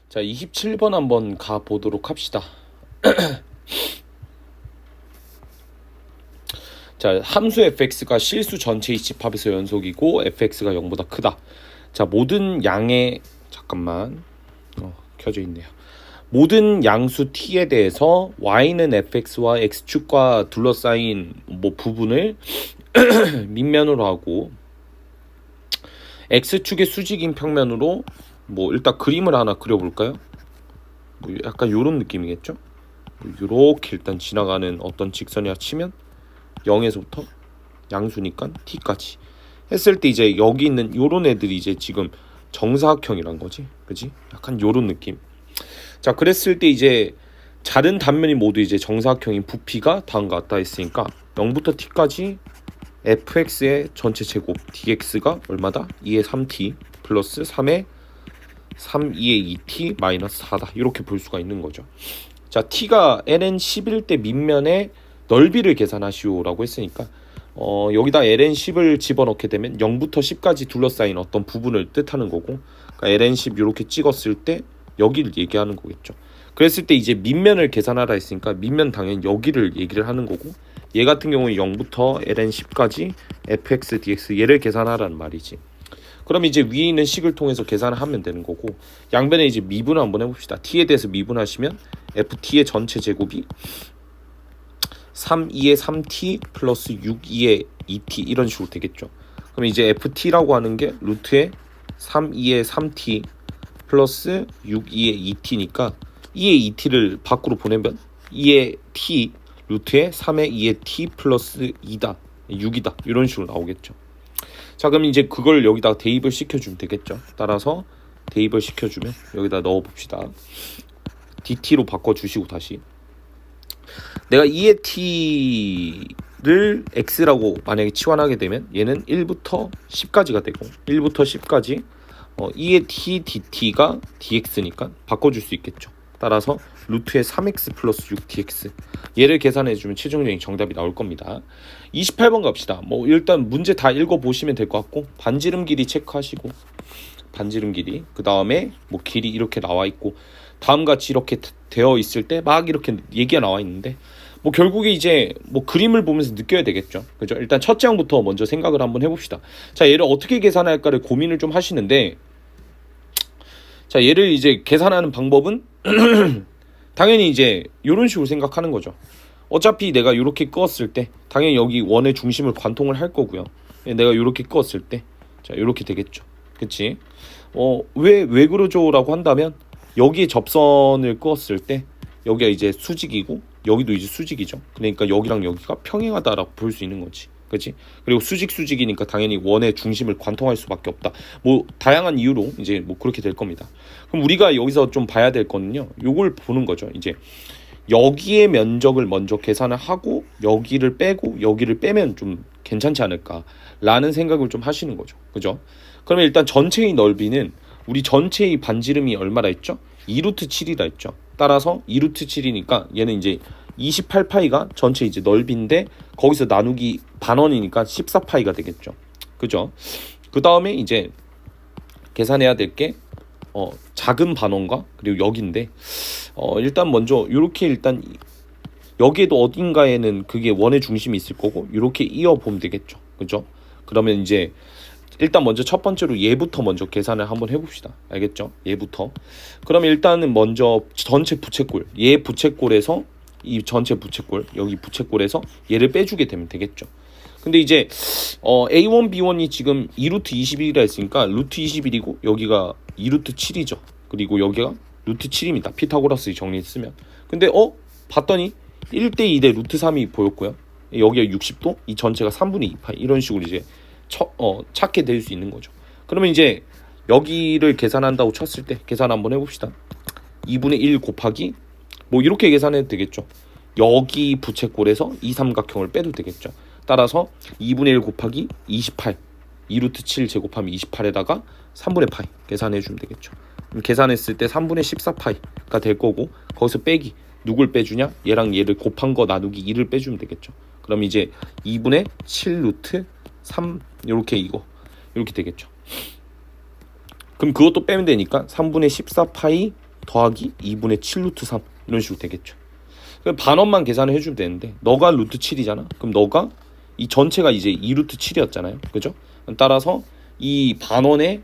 자, 27번 한번 가보도록 합시다. 자, 함수 fx가 실수 전체의 집합에서 연속이고 fx가 0보다 크다. 자, 모든 양의 잠깐만 켜져 있네요. 모든 양수 t에 대해서 y는 fx와 x축과 둘러싸인 부분을 밑면으로 하고 x축의 수직인 평면으로 일단 그림을 하나 그려볼까요? 약간 요런 느낌이겠죠? 요렇게 일단 지나가는 어떤 직선이라 치면 0에서부터 양수니까 t까지 했을 때 이제 여기 있는 요런 애들이 이제 지금 정사각형이란 거지, 그지? 약간 요런 느낌. 자, 그랬을 때 이제 자른 단면이 모두 이제 정사각형인 부피가 다음과 같다 했으니까 0부터 t까지 fx의 전체 제곱 dx가 얼마다? 2의 3t 플러스 3의 2의 2t 마이너스 4다. 이렇게 볼 수가 있는 거죠. 자, t가 ln 10일 때 밑면의 넓이를 계산하시오라고 했으니까 여기다 ln 10을 집어넣게 되면 0부터 10까지 둘러싸인 어떤 부분을 뜻하는 거고, 그러니까 ln 10 이렇게 찍었을 때 여기를 얘기하는 거겠죠. 그랬을 때 이제 밑면을 계산하라 했으니까 밑면 당연히 여기를 얘기를 하는 거고, 얘 같은 경우는 0부터 ln 10까지 fx dx 얘를 계산하라는 말이지. 그럼 이제 위에 있는 식을 통해서 계산을 하면 되는 거고, 양변에 이제 미분을 한번 해봅시다. t에 대해서 미분하시면 ft의 전체 제곱이 3, 2의 3t 플러스 6, 2의 2t 이런 식으로 되겠죠. 그럼 이제 ft라고 하는 게 루트의 3, 2의 3t 플러스 6, 2의 2t니까 2의 2t를 밖으로 보내면 2의 t 루트의 3의 2의 t 플러스 2다 6이다 이런 식으로 나오겠죠. 자, 그럼 이제 그걸 여기다가 대입을 시켜주면 되겠죠. 따라서 대입을 시켜주면 여기다 넣어봅시다. dt로 바꿔주시고 다시 내가 2의 t를 x라고 만약에 치환하게 되면 얘는 1부터 10까지가 되고 1부터 10까지 2의 t dt가 dx니까 바꿔줄 수 있겠죠. 따라서 루트의 3x 플러스 6dx 얘를 계산해주면 최종적인 정답이 나올 겁니다. 28번 갑시다. 일단 문제 다 읽어보시면 될 것 같고, 반지름 길이 체크하시고, 반지름 길이 그 다음에 길이 이렇게 나와 있고 다음같이 이렇게 되어 있을 때 막 이렇게 얘기가 나와 있는데 결국에 이제 그림을 보면서 느껴야 되겠죠. 그죠? 일단 첫 장부터 먼저 생각을 한번 해봅시다. 자, 얘를 어떻게 계산할까를 고민을 좀 하시는데, 자, 얘를 이제 계산하는 방법은 당연히 이제 이런 식으로 생각하는 거죠. 어차피 내가 이렇게 끄었을 때 당연히 여기 원의 중심을 관통을 할 거고요. 내가 이렇게 끄었을 때 자, 이렇게 되겠죠. 그치? 왜 그러죠? 라고 한다면 여기에 접선을 끄었을 때 여기가 이제 수직이고 여기도 이제 수직이죠. 그러니까 여기랑 여기가 평행하다라고 볼 수 있는 거지. 그렇지? 그리고 수직이니까 당연히 원의 중심을 관통할 수밖에 없다. 다양한 이유로 이제 그렇게 될 겁니다. 그럼 우리가 여기서 좀 봐야 될 거는요, 요걸 보는 거죠. 이제 여기의 면적을 먼저 계산을 하고 여기를 빼고 여기를 빼면 좀 괜찮지 않을까라는 생각을 좀 하시는 거죠. 그죠? 그러면 일단 전체의 넓이는 우리 전체의 반지름이 얼마라 했죠? 2루트 7이라 했죠. 따라서 2루트 7이니까 얘는 이제 28파이가 전체 이제 넓이인데 거기서 나누기 반원이니까 14파이가 되겠죠. 그죠? 그 다음에 이제 계산해야 될 게 작은 반원과 그리고 여기인데 일단 먼저 이렇게 일단 여기에도 어딘가에는 그게 원의 중심이 있을 거고 이렇게 이어 보면 되겠죠. 그죠? 그러면 이제 일단 먼저 첫 번째로 얘부터 먼저 계산을 한번 해봅시다. 알겠죠? 얘부터. 그러면 일단은 먼저 전체 부채꼴, 얘 부채꼴에서 이 전체 부채꼴, 여기 부채꼴에서 얘를 빼주게 되면 되겠죠. 근데 이제 A1, B1이 지금 2루트 21이라 했으니까 루트 21이고 여기가 2루트 7이죠. 그리고 여기가 루트 7입니다. 피타고라스 정리했으면. 근데 봤더니 1대 2대 루트 3이 보였고요. 여기가 60도, 이 전체가 3분의 2파이 이런 식으로 이제 찾게 될 수 있는 거죠. 그러면 이제 여기를 계산한다고 쳤을 때 계산 한번 해봅시다. 2분의 1 곱하기 이렇게 계산해도 되겠죠. 여기 부채꼴에서 이 삼각형을 빼도 되겠죠. 따라서 2분의 1 곱하기 28 2루트 7 제곱하면 28에다가 3분의 파이 계산해주면 되겠죠. 계산했을 때 3분의 14파이가 될 거고 거기서 빼기 누굴 빼주냐? 얘랑 얘를 곱한 거 나누기 2를 빼주면 되겠죠. 그럼 이제 2분의 7 루트 3 이렇게 되겠죠. 그럼 그것도 빼면 되니까 3분의 14파이 더하기 2분의 7 루트 3 이런 식으로 되겠죠. 그럼 반원만 계산을 해주면 되는데 너가 루트 7이잖아. 그럼 너가 이 전체가 이제 2 루트 7이었잖아요. 그죠? 따라서 이 반원의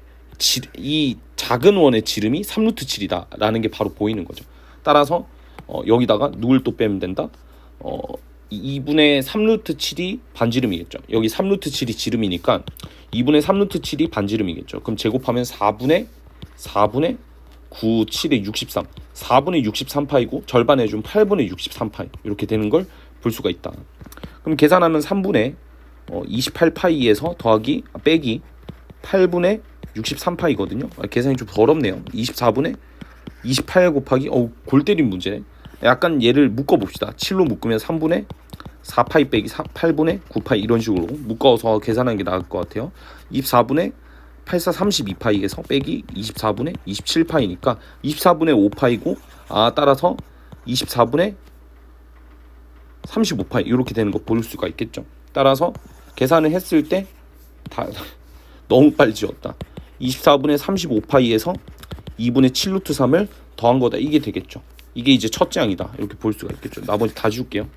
이 작은 원의 지름이 3 루트 7이다 라는 게 바로 보이는 거죠. 따라서 여기다가 누굴 또 빼면 된다? 2분의 3 루트 7이 반지름이겠죠. 여기 3 루트 7이 지름이니까 2분의 3 루트 7이 반지름이겠죠. 그럼 제곱하면 4분의 9, 7에 63 4분의 63파이고 절반 해준 8분의 63파이 이렇게 되는 걸 볼 수가 있다. 그럼 계산하면 3분의 28파이에서 더하기 빼기 8분의 63파이거든요. 계산이 좀 더럽네요. 24분의 28 곱하기 골 때린 문제네. 약간 얘를 묶어봅시다. 7로 묶으면 3분의 4파이 빼기 8분의 9파이 이런 식으로 묶어서 계산하는 게 나을 것 같아요. 24분의 84 32파이에서 빼기 24분의 27파이니까 24분의 5파이고 따라서 24분의 35파이 이렇게 되는 거 볼 수가 있겠죠. 따라서 계산을 했을 때 너무 빨리 지웠다. 24분의 35파이에서 2분의 7 루트 3을 더한 거다. 이게 되겠죠. 이게 이제 첫째 항이다. 이렇게 볼 수가 있겠죠. 나머지 다 지울게요.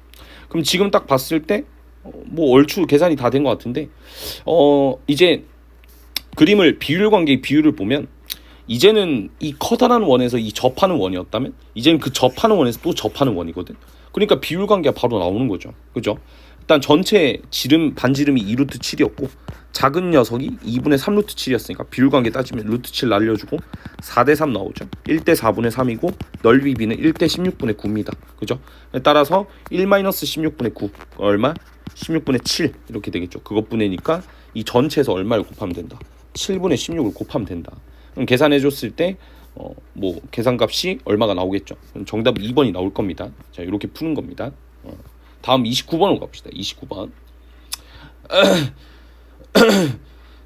그럼 지금 딱 봤을 때 뭐 얼추 계산이 다 된 것 같은데 이제 그림을 비율 관계의 비율을 보면 이제는 이 커다란 원에서 이 접하는 원이었다면 이제는 그 접하는 원에서 또 접하는 원이거든. 그러니까 비율 관계가 바로 나오는 거죠. 그죠? 일단 전체 반지름이 2 루트 7이었고 작은 녀석이 2분의 3 루트 7이었으니까 비율 관계 따지면 루트 7 날려주고 4대 3 나오죠. 1대 4분의 3이고 넓이 b는 1대 16분의 9입니다. 그죠? 따라서 1-16분의 9 얼마? 16분의 7 이렇게 되겠죠. 그것분이니까 이 전체에서 얼마를 곱하면 된다? 7분의 16을 곱하면 된다. 그럼 계산해 줬을 때 뭐 계산값이 얼마가 나오겠죠. 그럼 정답은 2번이 나올 겁니다. 자, 이렇게 푸는 겁니다. 다음 29번으로 갑시다. 29번.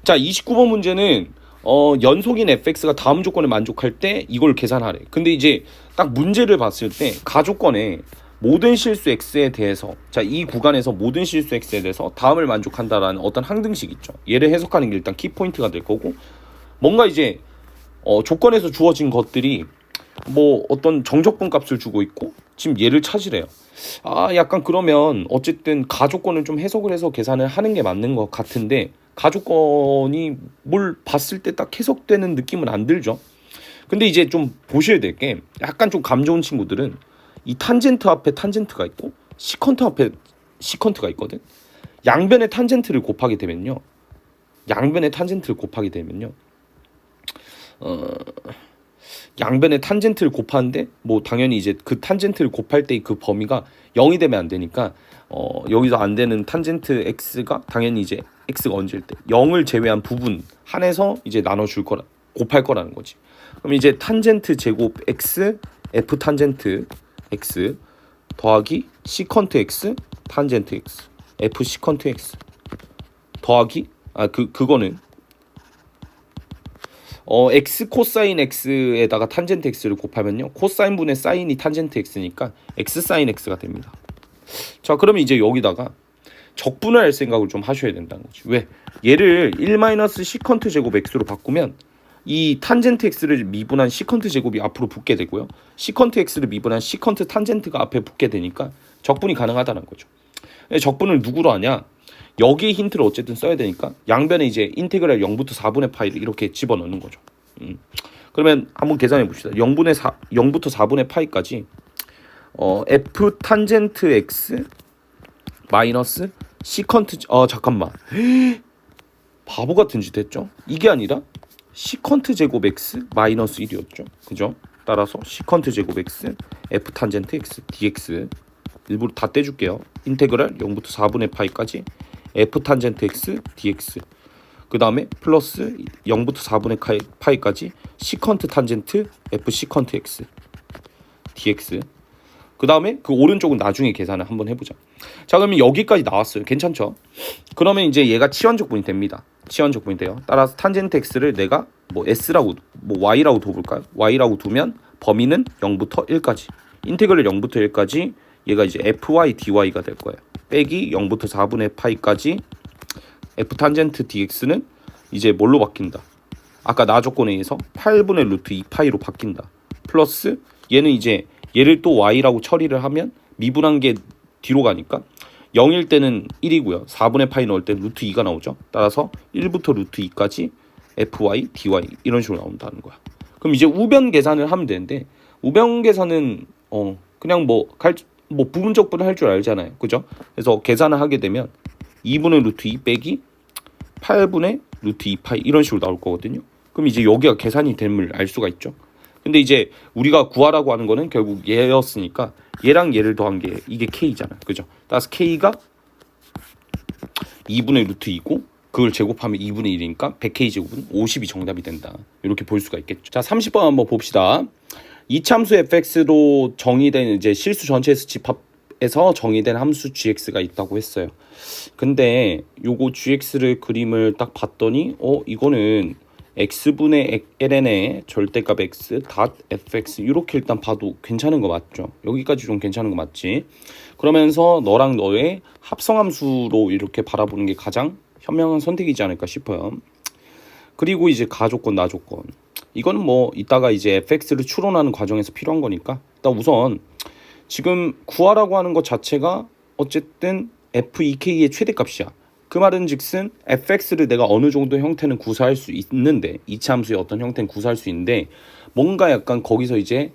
자, 29번 문제는 연속인 fx가 다음 조건에 만족할 때 이걸 계산하래. 근데 이제 딱 문제를 봤을 때 가조건에 모든 실수 x에 대해서 이 구간에서 모든 실수 x에 대해서 다음을 만족한다라는 어떤 항등식 있죠. 얘를 해석하는 게 일단 키포인트가 될 거고 뭔가 이제 조건에서 주어진 것들이 뭐 어떤 정적분 값을 주고 있고 지금 얘를 찾으래요. 약간 그러면 어쨌든 가조건을 좀 해석을 해서 계산을 하는 게 맞는 것 같은데 가조건이 뭘 봤을 때 딱 해석되는 느낌은 안 들죠. 근데 이제 좀 보셔야 될 게 약간 좀 감 좋은 친구들은 이 탄젠트 앞에 탄젠트가 있고 시컨트 앞에 시컨트가 있거든. 양변의 탄젠트를 곱하게 되면요. 양변의 탄젠트를 곱하는데 뭐 당연히 이제 그 탄젠트를 곱할 때 그 범위가 0이 되면 안 되니까 여기서 안 되는 탄젠트 x가 당연히 이제 x가 언제일 때 0을 제외한 부분 한해서 이제 나눠줄 거라 곱할 거라는 거지. 그럼 이제 탄젠트 제곱 x f 탄젠트 x 더하기 시컨트 x 탄젠트 x f 시컨트 x 더하기 그거는 x 코사인 x에다가 탄젠트 x를 곱하면요 코사인 분의 사인이 탄젠트 x니까 x 사인 x가 됩니다. 자, 그러면 이제 여기다가 적분할 생각을 좀 하셔야 된다는 거지. 왜? 얘를 1 시컨트 제곱 x로 바꾸면 이 탄젠트 x를 미분한 시컨트 제곱이 앞으로 붙게 되고요. 시컨트 x를 미분한 시컨트 탄젠트가 앞에 붙게 되니까 적분이 가능하다는 거죠. 적분을 누구로 하냐? 여기에 힌트를 어쨌든 써야 되니까 양변에 이제 인테그랄 0부터 4분의 파이를 이렇게 집어넣는 거죠. 그러면 한번 계산해 봅시다. 0부터 4분의 파이까지 f 탄젠트 x 마이너스 시컨트 잠깐만 바보 같은 짓 했죠. 이게 아니라 시컨트 제곱 x 마이너스 1이었죠. 그죠? 따라서 시컨트 제곱 x f 탄젠트 x dx 일부러 다 떼줄게요. 인테그랄 0부터 4분의 파이까지 f 탄젠트 x dx 그 다음에 플러스 0부터 4분의 파이까지 시컨트 탄젠트 f 시컨트 x dx 그 다음에 그 오른쪽은 나중에 계산을 한번 해보자. 자, 그러면 여기까지 나왔어요. 괜찮죠? 그러면 이제 얘가 치환적분이 됩니다. 치환적분이 돼요. 따라서 탄젠트 x를 내가 뭐 s라고 뭐 y라고 둬볼까요? y라고 두면 범위는 0부터 1까지 인테그랄 0부터 1까지 얘가 이제 fy dy가 될 거예요. 빼기 0부터 4분의 파이까지 f 탄젠트 dx는 이제 뭘로 바뀐다? 아까 나 조건에 의해서 8분의 루트 2파이로 바뀐다. 플러스 얘는 이제 얘를 또 y라고 처리를 하면 미분한 게 뒤로 가니까 0일 때는 1이고요. 4분의 파이 넣을 때는 루트 2가 나오죠. 따라서 1부터 루트 2까지 fy, dy 이런 식으로 나온다는 거야. 그럼 이제 우변 계산을 하면 되는데 우변 계산은 그냥 뭐 부분적분을 할 줄 알잖아요. 그죠? 그래서 계산을 하게 되면 2분의 루트 2 빼기 8분의 루트 2파이 이런 식으로 나올 거거든요. 그럼 이제 여기가 계산이 됨을 알 수가 있죠. 근데 이제 우리가 구하라고 하는 거는 결국 얘였으니까 얘랑 얘를 더한 게 이게 k잖아. 그죠? 따라서 k가 2분의 루트 2고 그걸 제곱하면 2분의 1이니까 100k 제곱은 50이 정답이 된다. 이렇게 볼 수가 있겠죠. 자, 30번 한번 봅시다. 이참수 fx로 정의된 이제 실수 전체에서 집합에서 정의된 함수 gx가 있다고 했어요. 근데 요거 gx를 그림을 딱 봤더니 이거는 x분의 ln의 절대값 x 닷 fx 이렇게 일단 봐도 괜찮은 거 맞죠? 여기까지 좀 괜찮은 거 맞지? 그러면서 너랑 너의 합성함수로 이렇게 바라보는 게 가장 현명한 선택이지 않을까 싶어요. 그리고 이제 가조건, 나조건. 이거는 뭐 이따가 이제 fx를 추론하는 과정에서 필요한 거니까 일단 우선 지금 구하라고 하는 것 자체가 어쨌든 f2k의 최대값이야. 그 말은 즉슨 fx를 내가 어느 정도 형태는 구사할 수 있는데 이차함수의 어떤 형태는 구사할 수 있는데 뭔가 약간 거기서 이제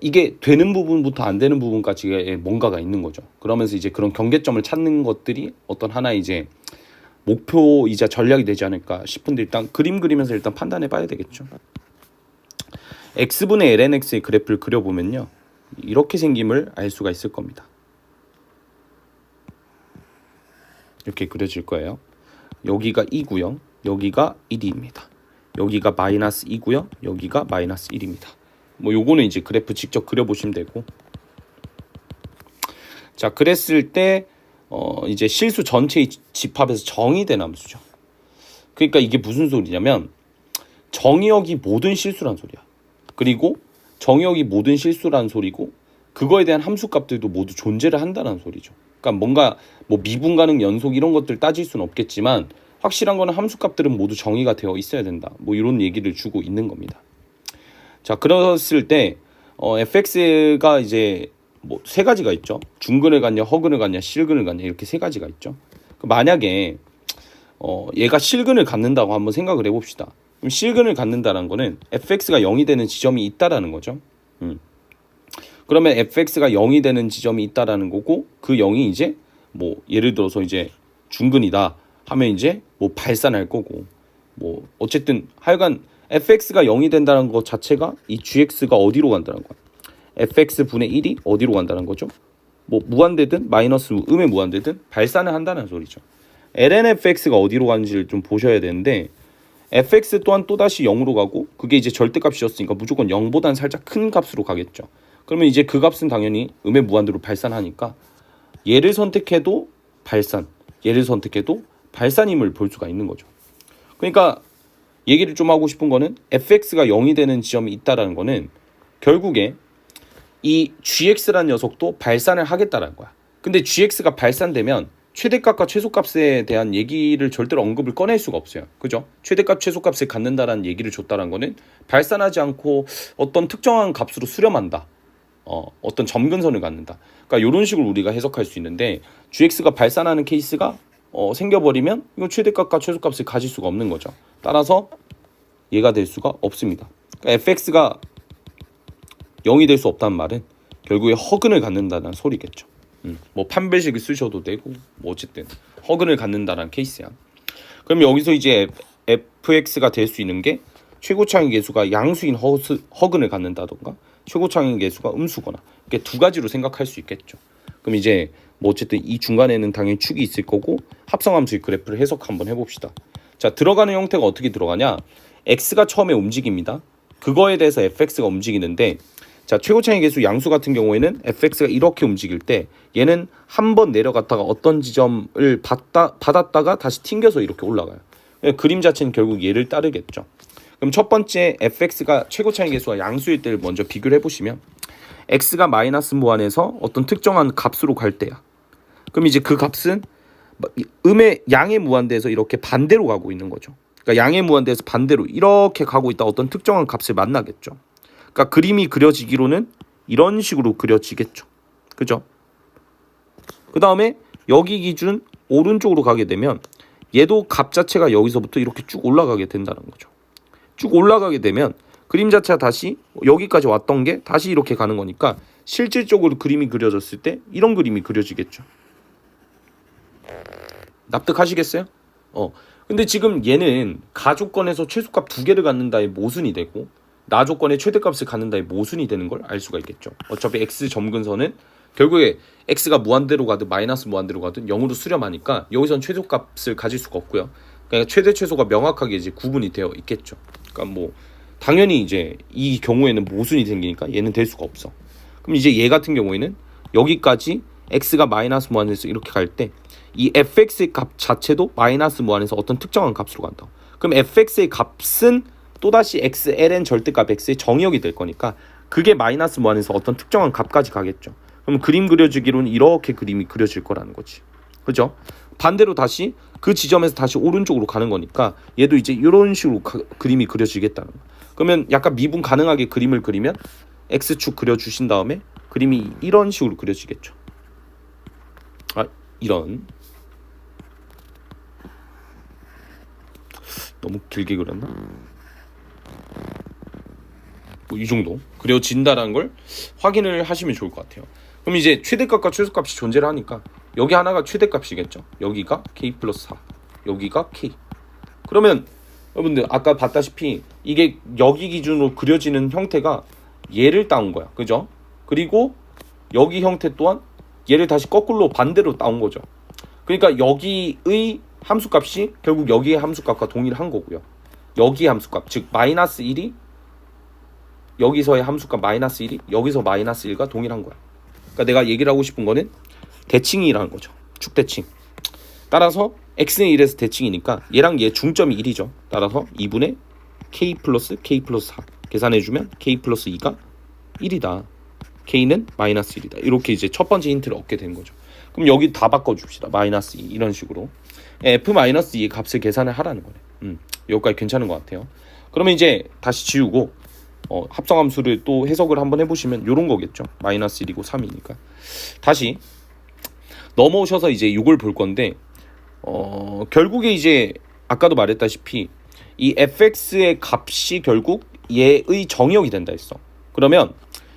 이게 되는 부분부터 안 되는 부분까지 뭔가가 있는 거죠. 그러면서 이제 그런 경계점을 찾는 것들이 어떤 하나 이제 목표이자 전략이 되지 않을까 싶은데 일단 그림 그리면서 일단 판단해 봐야 되겠죠. x분의 lnx의 그래프를 그려보면요. 이렇게 생김을 알 수가 있을 겁니다. 이렇게 그려질 거예요. 여기가 2고요. 여기가 1입니다. 여기가 마이너스 2고요. 여기가 마이너스 1입니다. 뭐 요거는 이제 그래프 직접 그려보시면 되고 자 그랬을 때 이제 실수 전체의 집합에서 정의된 함수죠. 그러니까 이게 무슨 소리냐면 정의역이 모든 실수란 소리야. 그리고 정의역이 모든 실수란 소리고 그거에 대한 함수값들도 모두 존재를 한다는 소리죠. 그러니까 뭔가 뭐 미분 가능 연속 이런 것들 따질 수는 없겠지만 확실한 거는 함수값들은 모두 정의가 되어 있어야 된다. 뭐 이런 얘기를 주고 있는 겁니다. 자, 그랬을 때 fx가 이제 뭐 세 가지가 있죠. 중근을 갖냐, 허근을 갖냐, 실근을 갖냐 이렇게 세 가지가 있죠. 만약에 얘가 실근을 갖는다고 한번 생각을 해봅시다. 그럼 실근을 갖는다는 거는 fx가 0이 되는 지점이 있다라는 거죠. 그러면 fx가 0이 되는 지점이 있다라는 거고 그 0이 이제 뭐 예를 들어서 이제 중근이다 하면 이제 뭐 발산할 거고 뭐 어쨌든 하여간 fx가 0이 된다는 것 자체가 이 gx가 어디로 간다는 거야. fx분의 1이 어디로 간다는 거죠. 뭐 무한대든 마이너스 음의 무한대든 발산을 한다는 소리죠. lnfx가 어디로 가는지를 좀 보셔야 되는데 fx 또한 또다시 0으로 가고 그게 이제 절대값이었으니까 무조건 0보다는 살짝 큰 값으로 가겠죠. 그러면 이제 그 값은 당연히 음의 무한대로 발산하니까 얘를 선택해도 발산, 얘를 선택해도 발산임을 볼 수가 있는 거죠. 그러니까 얘기를 좀 하고 싶은 거는 fx가 0이 되는 지점이 있다라는 거는 결국에 이 gx라는 녀석도 발산을 하겠다라는 거야. 근데 gx가 발산되면 최대값과 최소값에 대한 얘기를 절대로 언급을 꺼낼 수가 없어요. 그죠? 최대값, 최소값을 갖는다라는 얘기를 줬다는 거는 발산하지 않고 어떤 특정한 값으로 수렴한다. 어떤 점근선을 갖는다. 그러니까 이런 식으로 우리가 해석할 수 있는데 gx가 발산하는 케이스가 생겨버리면 이거 최대값과 최소값을 가질 수가 없는 거죠. 따라서 얘가 될 수가 없습니다. 그러니까 fx가 0이 될 수 없다는 말은 결국에 허근을 갖는다는 소리겠죠. 뭐 판별식을 쓰셔도 되고 뭐 어쨌든 허근을 갖는다는 케이스야. 그럼 여기서 이제 fx가 될 수 있는 게 최고차의 계수가 양수인 허근을 갖는다던가 최고차의 계수가 음수거나 이렇게 두 가지로 생각할 수 있겠죠. 그럼 이제 뭐 어쨌든 이 중간에는 당연히 축이 있을 거고 합성함수의 그래프를 해석 한번 해봅시다. 자, 들어가는 형태가 어떻게 들어가냐? x가 처음에 움직입니다. 그거에 대해서 fx가 움직이는데 자, 최고차의 계수 양수 같은 경우에는 fx가 이렇게 움직일 때 얘는 한 번 내려갔다가 어떤 지점을 받았다가 다시 튕겨서 이렇게 올라가요. 그림 자체는 결국 얘를 따르겠죠. 그럼 첫 번째 fx가 최고차의 계수와 양수일 때를 먼저 비교를 해보시면 x가 마이너스 무한에서 어떤 특정한 값으로 갈 때야. 그럼 이제 그 값은 음의 양의 무한대에서 이렇게 반대로 가고 있는 거죠. 그러니까 양의 무한대에서 반대로 이렇게 가고 있다 어떤 특정한 값을 만나겠죠. 그러니까 그림이 그려지기로는 이런 식으로 그려지겠죠. 그죠? 그 다음에 여기 기준 오른쪽으로 가게 되면 얘도 값 자체가 여기서부터 이렇게 쭉 올라가게 된다는 거죠. 쭉 올라가게 되면 그림 자체가 다시 여기까지 왔던 게 다시 이렇게 가는 거니까 실질적으로 그림이 그려졌을 때 이런 그림이 그려지겠죠. 납득하시겠어요? 근데 지금 얘는 가조건에서 최소값 2개를 갖는다의 모순이 되고 나조건의 최대값을 갖는다의 모순이 되는 걸 알 수가 있겠죠. 어차피 x 점근선은 결국에 x가 무한대로 가든 마이너스 무한대로 가든 0으로 수렴하니까 여기선 최소값을 가질 수가 없고요. 그러니까 최대 최소가 명확하게 이제 구분이 되어 있겠죠. 그러니까 뭐 당연히 이제 이 경우에는 모순이 생기니까 얘는 될 수가 없어. 그럼 이제 얘 같은 경우에는 여기까지 x가 마이너스 무한에서 이렇게 갈 때 이 fx의 값 자체도 마이너스 무한에서 어떤 특정한 값으로 간다. 그럼 fx의 값은 또다시 xln 절대값 x의 정의역이 될 거니까 그게 마이너스 무한에서 어떤 특정한 값까지 가겠죠. 그럼 그림 그려주기로는 이렇게 그림이 그려질 거라는 거지. 그죠? 반대로 다시 그 지점에서 다시 오른쪽으로 가는 거니까 얘도 이제 이런 식으로 그림이 그려지겠다는 거야. 그러면 약간 미분 가능하게 그림을 그리면 x축 그려주신 다음에 그림이 이런 식으로 그려지겠죠. 이런. 너무 길게 그렸나? 뭐 이 정도 그려진다라는 걸 확인을 하시면 좋을 것 같아요. 그럼 이제 최대값과 최소값이 존재를 하니까 여기 하나가 최대값이겠죠. 여기가 k 플러스 4, 여기가 k. 그러면 여러분들 아까 봤다시피 이게 여기 기준으로 그려지는 형태가 얘를 따온 거야. 그죠? 그리고 여기 형태 또한 얘를 다시 거꾸로 반대로 따온 거죠. 그러니까 여기의 함수값이 결국 여기의 함수값과 동일한 거고요. 여기의 함수값, 즉 마이너스 1이 여기서의 함수값 마이너스 1이 여기서 마이너스 1과 동일한 거야. 그러니까 내가 얘기를 하고 싶은 거는 대칭이라는 거죠. 축대칭. 따라서 x는 1에서 대칭이니까 얘랑 얘 중점이 1이죠. 따라서 2분의 k 플러스 4 계산해주면 k 플러스 2가 1이다. k는 마이너스 1이다. 이렇게 이제 첫 번째 힌트를 얻게 된 거죠. 그럼 여기 다 바꿔줍시다. 마이너스 2 이런 식으로 f-2의 값을 계산을 하라는 거네. 여기까지 괜찮은 것 같아요. 그러면 이제 다시 지우고 합성함수를 또 해석을 한번 해보시면 이런 거겠죠. 마이너스 1이고 3이니까 다시 넘어오셔서 이제 6을 볼 건데 결국에 이제 아까도 말했다시피 이 fx의 값이 결국 얘의 정의역이 된다 했어. 그러면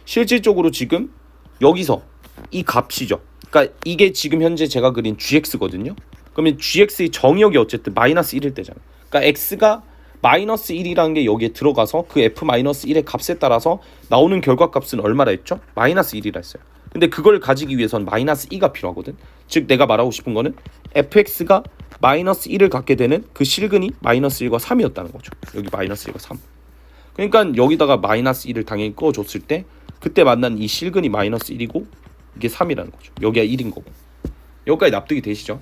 실질적으로 지금 여기서 이 값이죠. 그러니까 이게 지금 현재 제가 그린 gx거든요. 그러면 gx의 정의역이 어쨌든 마이너스 1일 때잖아. 그러니까 x가 마이너스 1이라는 게 여기에 들어가서 그 f-1의 값에 따라서 나오는 결과값은 얼마라 했죠? 마이너스 1이라 했어요. 근데 그걸 가지기 위해서는 마이너스 2가 필요하거든. 즉 내가 말하고 싶은 거는 fx가 마이너스 1을 갖게 되는 그 실근이 마이너스 1과 3이었다는 거죠. 여기 마이너스 1과 3. 그러니까 여기다가 마이너스 1을 당연히 꺼줬을 때 그때 만난 이 실근이 마이너스 1이고 이게 3이라는 거죠. 여기가 1인 거고. 여기까지 납득이 되시죠?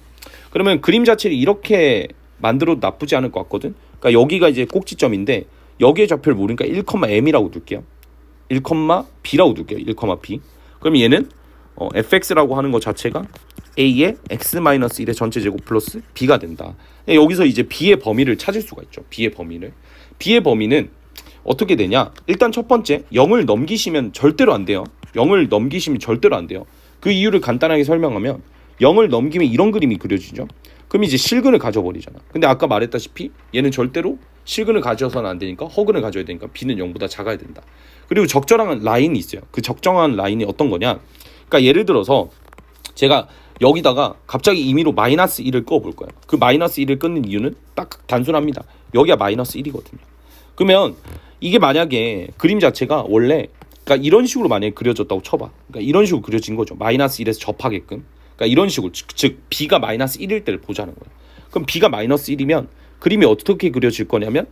그러면 그림 자체를 이렇게 만들어도 나쁘지 않을 것 같거든. 그러니까 여기가 이제 꼭지점인데 여기에 좌표를 모르니까 1,m이라고 둘게요. 1,b라고 둘게요. 1,b. 그럼 얘는 fx라고 하는 것 자체가 a의 x-1의 전체 제곱 플러스 b가 된다. 여기서 이제 b의 범위를 찾을 수가 있죠. b의 범위는 어떻게 되냐? 일단 첫 번째 0을 넘기시면 절대로 안 돼요. 0을 넘기시면 절대로 안 돼요. 그 이유를 간단하게 설명하면 0을 넘기면 이런 그림이 그려지죠. 그럼 이제 실근을 가져버리잖아. 근데 아까 말했다시피 얘는 절대로 실근을 가져서는 안 되니까 허근을 가져야 되니까 b는 0보다 작아야 된다. 그리고 적절한 라인이 있어요. 그 적정한 라인이 어떤 거냐? 그러니까 예를 들어서 제가 여기다가 갑자기 임의로 마이너스 1을 꺼볼 거예요. 그 마이너스 1을 끊는 이유는 딱 단순합니다. 여기가 마이너스 1이거든요. 그러면 이게 만약에 그림 자체가 원래 그러니까 이런 식으로 만약에 그려졌다고 쳐봐. 그러니까 이런 식으로 그려진 거죠. 마이너스 1에서 접하게끔. 그러니까 이런 식으로 즉 b가 마이너스 1일 때를 보자는 거예요. 그럼 b가 마이너스 1이면 그림이 어떻게 그려질 거냐면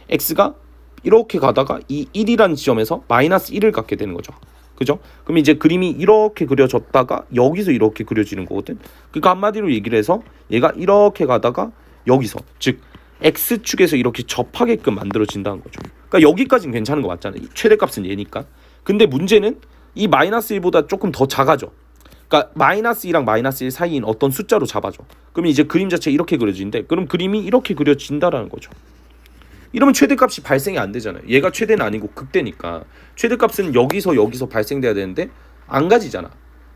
x가 이렇게 가다가 이 1이라는 지점에서 마이너스 1을 갖게 되는 거죠. 그죠? 그럼 이제 그림이 이렇게 그려졌다가 여기서 이렇게 그려지는 거거든. 그러니까 한마디로 얘기를 해서 얘가 이렇게 가다가 여기서 즉 x축에서 이렇게 접하게끔 만들어진다는 거죠. 그러니까 여기까지는 괜찮은 거 맞잖아요. 최대값은 얘니까. 근데 문제는 이 마이너스 1보다 조금 더 작아져. 그러니까 마이너스 2랑 마이너스 1 사이인 어떤 숫자로 잡아줘. 그럼 이제 그림 자체 이렇게 그려지는데 그럼 그림이 이렇게 그려진다라는 거죠. 이러면 최대값이 발생이 안 되잖아요. 얘가 최대는 아니고 극대니까 최대값은 여기서 발생돼야 되는데 안 가지잖아.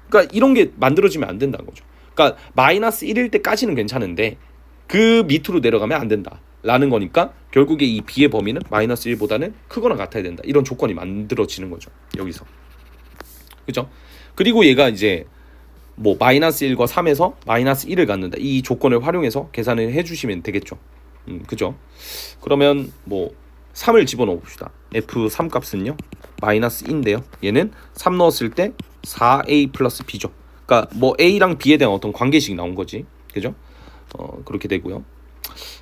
그러니까 이런 게 만들어지면 안 된다는 거죠. 그러니까 마이너스 1일 때까지는 괜찮은데 그 밑으로 내려가면 안 된다 라는 거니까 결국에 이 b의 범위는 마이너스 1보다는 크거나 같아야 된다, 이런 조건이 만들어지는 거죠 여기서. 그죠? 그리고 얘가 이제 뭐 마이너스 1과 3에서 마이너스 1을 갖는다, 이 조건을 활용해서 계산을 해주시면 되겠죠. 그죠? 그러면 뭐 3을 집어넣어 봅시다. f3 값은요 마이너스 2인데요, 얘는 3 넣었을 때 4a 플러스 b죠. 그러니까 뭐 a랑 b에 대한 어떤 관계식이 나온 거지. 그죠? 그렇게 되고요.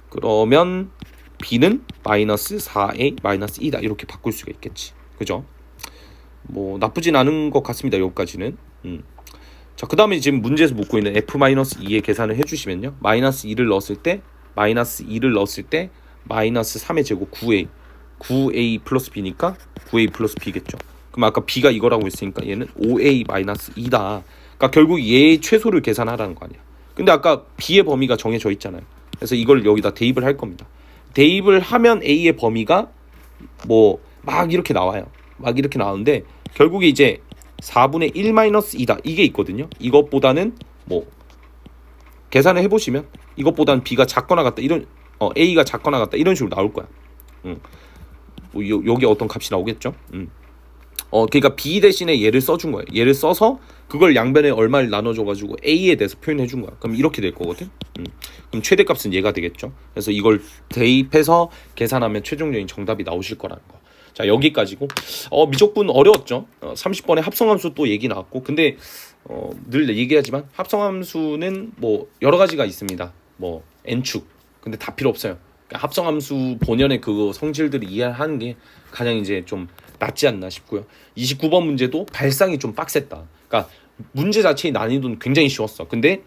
그러면 b는 마이너스 4a 마이너스 2다, 이렇게 바꿀 수가 있겠지. 그죠? 뭐 나쁘진 않은 것 같습니다, 여기까지는. 자, 그 다음에 지금 문제에서 묻고 있는 f-2의 계산을 해주시면요, 마이너스 2를 넣었을 때 마이너스 2를 넣었을 때 마이너스 3의 제곱 9a 플러스 b니까 9a 플러스 b겠죠. 그럼 아까 b가 이거라고 했으니까 얘는 5a 마이너스 2다. 그러니까 결국 얘의 최소를 계산하라는 거 아니야. 근데 아까 b의 범위가 정해져 있잖아요. 그래서 이걸 여기다 대입을 할 겁니다. 대입을 하면 a의 범위가 뭐 막 이렇게 나와요. 막 이렇게 나오는데 결국에 이제 4분의 1 마이너스 2다, 이게 있거든요. 이것보다는 뭐 계산을 해보시면 이것보다는 b가 작거나 같다, 이런 a가 작거나 같다, 이런 식으로 나올 거야. 뭐 여기 어떤 값이 나오겠죠. 그러니까 b 대신에 얘를 써준 거예요. 얘를 써서 그걸 양변에 얼마를 나눠줘가지고 a에 대해서 표현해준 거야. 그럼 이렇게 될 거거든. 그럼 최대값은 얘가 되겠죠. 그래서 이걸 대입해서 계산하면 최종적인 정답이 나오실 거라는 거. 자, 여기까지고. 미적분 어려웠죠. 30번에 합성함수 또 얘기 나왔고, 근데 늘 얘기하지만 합성함수는 뭐 여러 가지가 있습니다. 뭐 n축, 근데 다 필요 없어요. 그러니까 합성함수 본연의 그 성질들을 이해하는 게 가장 이제 좀 낫지 않나 싶고요. 29번 문제도 발상이 좀 빡셌다. 그러니까 문제 자체의 난이도는 굉장히 쉬웠어. 근데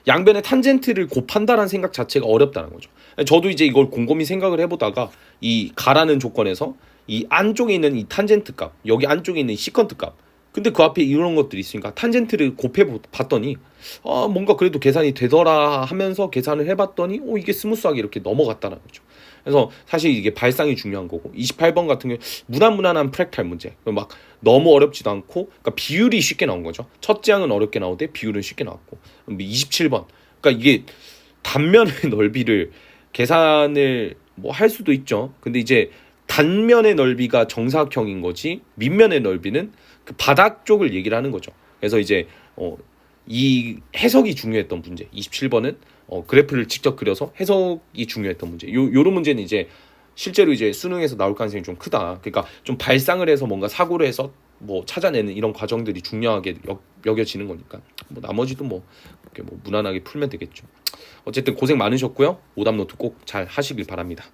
양변의 탄젠트를 곱한다라는 생각 자체가 어렵다는 거죠. 저도 이제 이걸 곰곰이 생각을 해보다가 이 가라는 조건에서 이 안쪽에 있는 이 탄젠트 값, 여기 안쪽에 있는 시컨트 값, 근데 그 앞에 이런 것들이 있으니까 탄젠트를 곱해 봤더니 뭔가 그래도 계산이 되더라 하면서 계산을 해봤더니 이게 스무스하게 이렇게 넘어갔다는 거죠. 그래서 사실 이게 발상이 중요한 거고, 28번 같은 경우 무난무난한 프랙탈 문제, 막 너무 어렵지도 않고, 그러니까 비율이 쉽게 나온 거죠. 첫째 항은 어렵게 나오되 비율은 쉽게 나왔고, 27번 그러니까 이게 단면의 넓이를 계산을 뭐 할 수도 있죠. 근데 이제 단면의 넓이가 정사각형인 거지 밑면의 넓이는 그 바닥 쪽을 얘기를 하는 거죠. 그래서 이제 이 해석이 중요했던 문제, 27번은 그래프를 직접 그려서 해석이 중요했던 문제. 요런 문제는 이제 실제로 이제 수능에서 나올 가능성이 좀 크다. 그러니까 좀 발상을 해서 뭔가 사고를 해서 뭐 찾아내는 이런 과정들이 중요하게 여겨지는 거니까. 뭐 나머지도 뭐 이렇게 뭐 무난하게 풀면 되겠죠. 어쨌든 고생 많으셨고요. 오답 노트 꼭 잘 하시길 바랍니다.